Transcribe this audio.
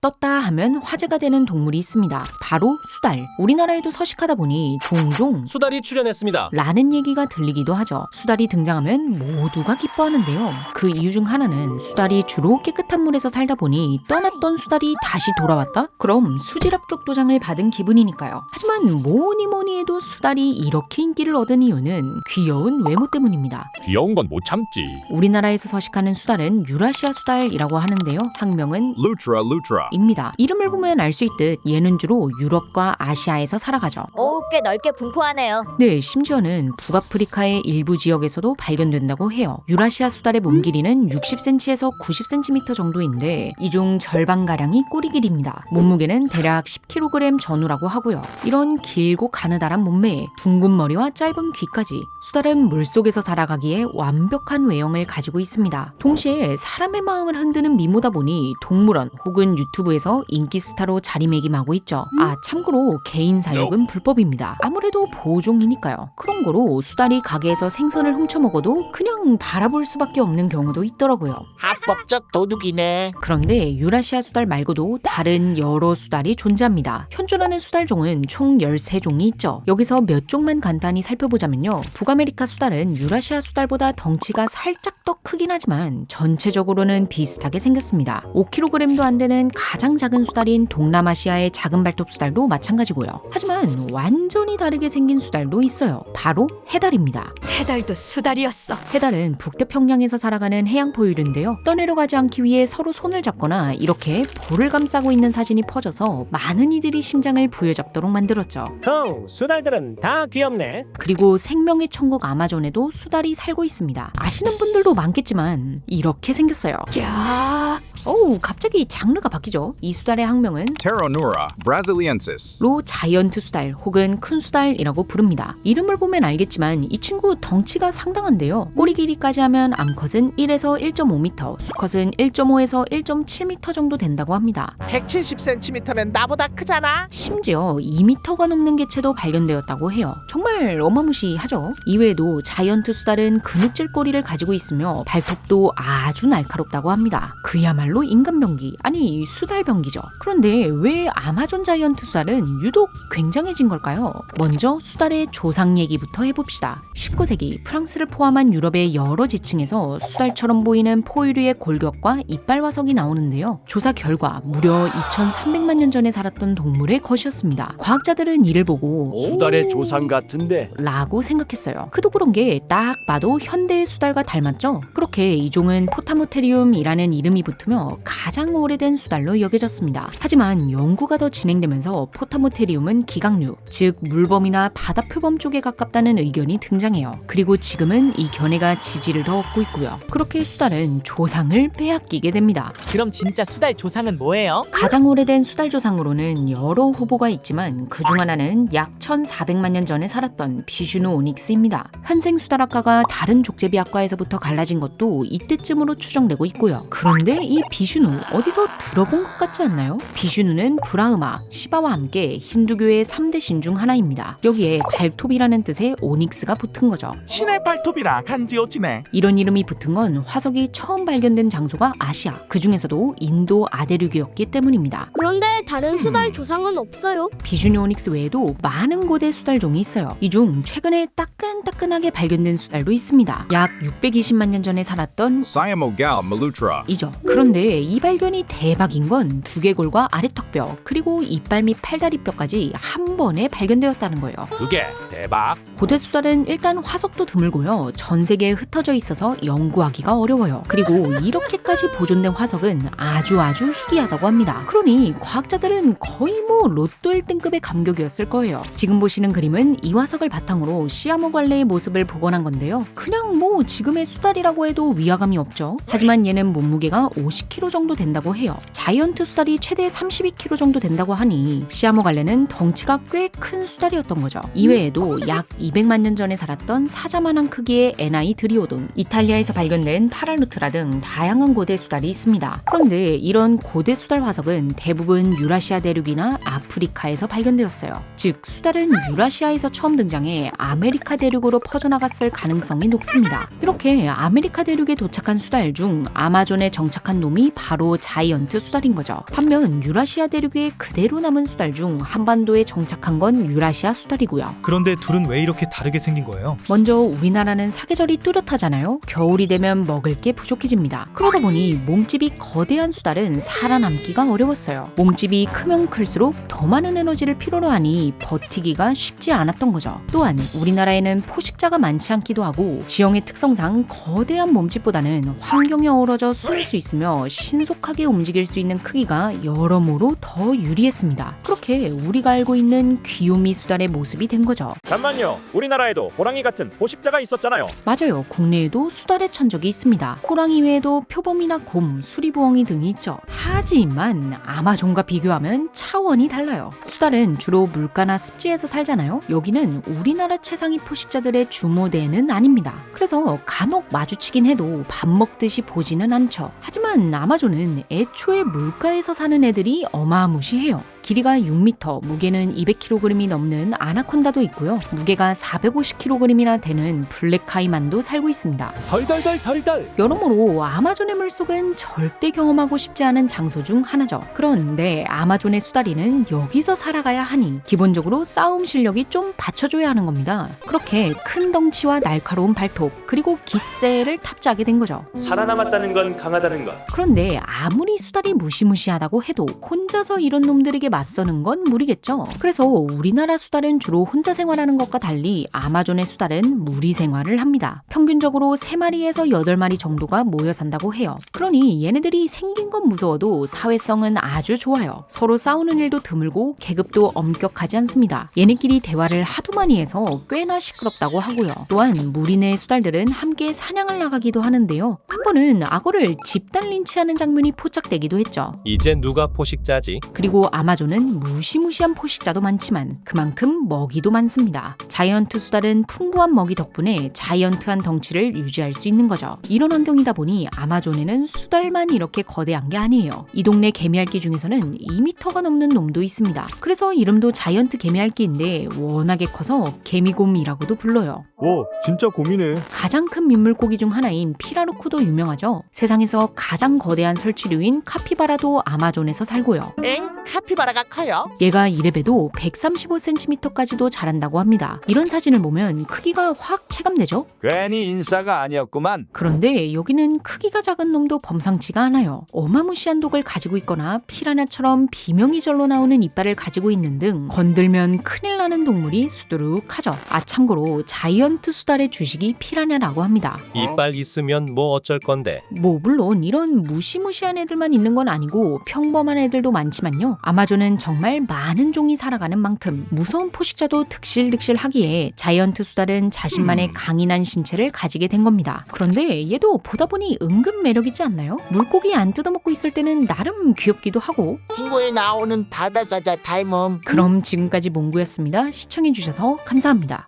떴다 하면 화제가 되는 동물이 있습니다. 바로 수달. 우리나라에도 서식하다 보니 종종 수달이 출연했습니다. 라는 얘기가 들리기도 하죠. 수달이 등장하면 모두가 기뻐하는데요. 그 이유 중 하나는 수달이 주로 깨끗한 물에서 살다 보니 떠났던 수달이 다시 돌아왔다? 그럼 수질 합격 도장을 받은 기분이니까요. 하지만 뭐니 해도 수달이 이렇게 인기를 얻은 이유는 귀여운 외모 때문입니다. 귀여운 건 못 참지. 우리나라에서 서식하는 수달은 유라시아 수달이라고 하는데요. 학명은 Lutra. 입니다. 이름을 보면 알 수 있듯 얘는 주로 유럽과 아시아에서 살아가죠. 오, 꽤 넓게 분포하네요. 네, 심지어는 북아프리카의 일부 지역에서도 발견된다고 해요. 유라시아 수달의 몸 길이는 60cm에서 90cm 정도인데 이 중 절반가량이 꼬리 길이입니다. 몸무게는 대략 10kg 전후라고 하고요. 이런 길고 가느다란 몸매에 둥근 머리와 짧은 귀까지 수달은 물속에서 살아가기에 완벽한 외형을 가지고 있습니다. 동시에 사람의 마음을 흔드는 미모다 보니 동물원 혹은 유튜브에서 인기 스타로 자리매김하고 있죠. 아, 참고로 개인 사육은 불법입니다. 아무래도 보호종이니까요. 그런 거로 수달이 가게에서 생선을 훔쳐 먹어도 그냥 바라볼 수밖에 없는 경우도 있더라고요. 합법적 도둑이네. 그런데 유라시아 수달 말고도 다른 여러 수달이 존재합니다. 현존하는 수달종은 총 13종이 있죠. 여기서 몇 종만 간단히 살펴보자면요. 북아메리카 수달은 유라시아 수달보다 덩치가 살짝 더 크긴 하지만 전체적으로는 비슷하게 생겼습니다. 5kg도 안 되는 가장 작은 수달인 동남아시아의 작은 발톱 수달도 마찬가지고요. 하지만 완전히 다르게 생긴 수달도 있어요. 바로 해달입니다. 해달도 수달이었어. 해달은 북태평양에서 살아가는 해양 포유류인데요. 떠내려가지 않기 위해 서로 손을 잡거나 이렇게 볼을 감싸고 있는 사진이 퍼져서 많은 이들이 심장을 부여잡도록 만들었죠. 형, 수달들은 다 귀엽네. 그리고 생명의 천국 아마존에도 수달이 살고 있습니다. 아시는 분들도 많겠지만 이렇게 생겼어요. 야, 어우, 갑자기 장르가 바뀌죠. 이 수달의 학명은 Pteronura brasiliensis. 로 자이언트 수달 혹은 큰 수달이라고 부릅니다. 이름을 보면 알겠지만 이 친구 덩치가 상당한데요. 꼬리 길이까지 하면 암컷은 1에서 1.5m, 수컷은 1.5에서 1.7m 정도 된다고 합니다. 170cm면 나보다 크잖아. 심지어 2m가 넘는 개체도 발견되었다고 해요. 정말 어마무시하죠. 이외에도 자이언트 수달은 근육질 꼬리를 가지고 있으며 발톱도 아주 날카롭다고 합니다. 그야말로 인간병기, 아니 수달병기죠. 그런데 왜 아마존 자이언트 수달은 유독 굉장해진 걸까요? 먼저 수달의 조상 얘기부터 해봅시다. 19세기 프랑스를 포함한 유럽의 여러 지층에서 수달처럼 보이는 포유류의 골격과 이빨 화석이 나오는데요. 조사 결과 무려 2300만 년 전에 살았던 동물의 것이었습니다. 과학자들은 이를 보고 수달의 조상 같은데. 라고 생각했어요. 그도 그런 게 딱 봐도 현대의 수달과 닮았죠? 그렇게 이 종은 포타모테리움이라는 이름이 붙으며 가장 오래된 수달로 여겨졌습니다. 하지만 연구가 더 진행되면서 포타모테리움은 기각류, 즉 물범이나 바다 표범 쪽에 가깝다는 의견이 등장해요. 그리고 지금은 이 견해가 지지를 더 얻고 있고요. 그렇게 수달은 조상을 빼앗기게 됩니다. 그럼 진짜 수달 조상은 뭐예요? 가장 오래된 수달 조상으로는 여러 후보가 있지만 그중 하나는 약 1400만 년 전에 살았던 비슈누 오닉스입니다. 현생 수달학과가 다른 족제비학과에서부터 갈라진 것도 이때쯤으로 추정되고 있고요. 그런데 이 비슈누 어디서 들어본 것 같지 않나요? 비슈누는 브라흐마, 시바와 함께 힌두교의 3대 신 중 하나입니다. 여기에 발톱이라는 뜻의 오닉스가 붙은 거죠. 신의 발톱이라 간지어지네. 이런 이름이 붙은 건 화석이 처음 발견된 장소가 아시아, 그 중에서도 인도 아대륙이었기 때문입니다. 그런데 다른 수달 조상은 없어요. 비슈누 오닉스 외에도 많은 고대 수달종이 있어요. 이 중 최근에 따끈따끈하게 발견된 수달도 있습니다. 약 620만 년 전에 살았던 Cyamogal melutra. 이죠. 그런데 이 발견이 대박인 건 두개골과 아래턱뼈 그리고 이빨 및 팔다리뼈까지 한 번에 발견되었다는 거예요. 그게 대박. 고대 수달은 일단 화석도 드물고요. 전 세계에 흩어져 있어서 연구하기가 어려워요. 그리고 이렇게까지 보존된 화석은 아주 희귀하다고 합니다. 그러니 과학자들은 거의 로또 1등급의 감격이었을 거예요. 지금 보시는 그림은 이 화석을 바탕으로 시아모갈레의 모습을 복원한 건데요. 그냥 지금의 수달이라고 해도 위화감이 없죠. 하지만 얘는 몸무게가 50kg 정도 된다고 해요. 자이언트 수달이 최대 32kg 정도 된다고 하니 시아모갈레는 덩치가 꽤 큰 수달이었던 거죠. 이외에도 약 200만 년 전에 살았던 사자만한 크기의 에나이 드리오돈, 이탈리아에서 발견된 파랄루트라 등 다양한 고대 수달이 있습니다. 그런데 이런 고대 수달 화석은 대부분 유라시아 대륙이나 아프리카에서 발견되었어요. 즉 수달은 유라시아에서 처음 등장해 아메리카 대륙으로 퍼져나갔을 가능성이 높습니다. 이렇게 아메리카 대륙에 도착한 수달 중 아마존에 정착한 놈이 바로 자이언트 수달인 거죠. 반면 유라시아 대륙에 그대로 남은 수달 중 한반도에 정착한 건 유라시아 수달이고요. 그런데 둘은 왜 이렇게 다르게 생긴 거예요? 먼저 우리나라는 사계절이 뚜렷하잖아요. 겨울이 되면 먹을 게 부족해집니다. 그러다 보니 몸집이 거대한 수달은 살아남기가 어려웠어요. 몸집이 크면 클수록 더 많은 에너지를 필요로 하니 버티기가 쉽지 않았던 거죠. 또한 우리나라에는 포식자가 많지 않기도 하고 지형의 특성상 거대한 몸집보다는 환경에 어우러져 숨을 수 있으며 신속하게 움직일 수 있는 크기가 여러모로 더 유리했습니다. 그렇게 우리가 알고 있는 귀요미 수달의 모습이 된 거죠. 잠만요. 우리나라에도 호랑이 같은 포식자가 있었잖아요. 맞아요. 국내에도 수달의 천적이 있습니다. 호랑이 외에도 표범이나 곰, 수리부엉이 등이 있죠. 하지만 아마존과 비교하면 차원이 달라요. 수달은 주로 물가나 습지에서 살잖아요. 여기는 우리나라 최상위 포식자들의 주무대는 아닙니다. 그래서 간혹 마주치긴 해도 밥 먹듯이 보지는 않죠. 하지만 아마존은 애초에 물가에서 사는 애들이 어마무시해요. 길이가 6m, 무게는 200kg이 넘는 아나콘다도 있고요. 무게가 450kg이나 되는 블랙카이만도 살고 있습니다. 덜덜덜덜덜. 여러모로 아마존의 물속은 절대 경험하고 싶지 않은 장소 중 하나죠. 그런데 아마존의 수다리는 여기서 살아가야 하니 기본적으로 싸움 실력이 좀 받쳐줘야 하는 겁니다. 그렇게 큰 덩치와 날카로운 발톱 그리고 기세를 탑재하게 된 거죠. 살아남았다는 건 강하다는 것. 그런데 아무리 수달이 무시무시하다고 해도 혼자서 이런 놈들에게 맞서는 건 무리겠죠. 그래서 우리나라 수달은 주로 혼자 생활하는 것과 달리 아마존의 수달은 무리 생활을 합니다. 평균적으로 3마리에서 8마리 정도가 모여 산다고 해요. 그러니 얘네들이 생긴 건 무서워도 사회성은 아주 좋아요. 서로 싸우는 일도 드물고 계급도 엄격하지 않습니다. 얘네끼리 대화를 하도 많이 해서 꽤나 시끄럽다고 하고요. 또한 무리 내 수달들은 함께 사냥을 나가기도 하는데요. 한 번은 악어를 집단 린치하는 장면이 포착되기도 했죠. 이제 누가 포식자지? 그리고 아마존은 무시무시한 포식자도 많지만 그만큼 먹이도 많습니다. 자이언트 수달은 풍부한 먹이 덕분에 자이언트한 덩치를 유지할 수 있는 거죠. 이런 환경이다 보니 아마존에는 수달만 이렇게 거대한 게 아니에요. 이 동네 개미핥기 중에서는 2m가 넘는 놈도 있습니다. 그래서 이름도 자이언트 개미핥기인데 워낙에 커서 개미곰이라고도 불러요. 와, 진짜 곰이네. 가장 큰 민물고기 중 하나인 피라루쿠도 유명하죠. 세상에서 가장 거대한 설치류인 카피바라도 아마존에서 살고요. 엥? 카피바라가 커요? 얘가 이래봬도 135cm까지도 자란다고 합니다. 이런 사진을 보면 크기가 확 체감되죠? 괜히 인싸가 아니었구만. 그런데 여기는 크기가 작은 놈도 범상치가 않아요. 어마무시한 독을 가지고 있거나 피라냐처럼 비명이 절로 나오는 이빨을 가지고 있는 등 건들면 큰일 나는 동물이 수두룩하죠. 아 참고로 자이언트 수달의 주식이 피라냐라고 합니다. 이빨 있으면 뭐 어쩔 건데. 뭐 물론 이런 무시무시한 애들만 있는 건 아니고 평범한 애들도 많지만요. 아마존은 정말 많은 종이 살아가는 만큼 무서운 포식자도 득실득실하기에 자이언트 수달은 자신만의 강인한 신체를 가지게 된 겁니다. 그런데 얘도 보다 보니 은근 매력있지 않나요? 물고기 안 뜯어먹고 있을 때는 나름 귀엽기도 하고. 빙고에 나오는 바다사자 닮음. 그럼 지금까지 몽구였습니다. 시청해주셔서 감사합니다.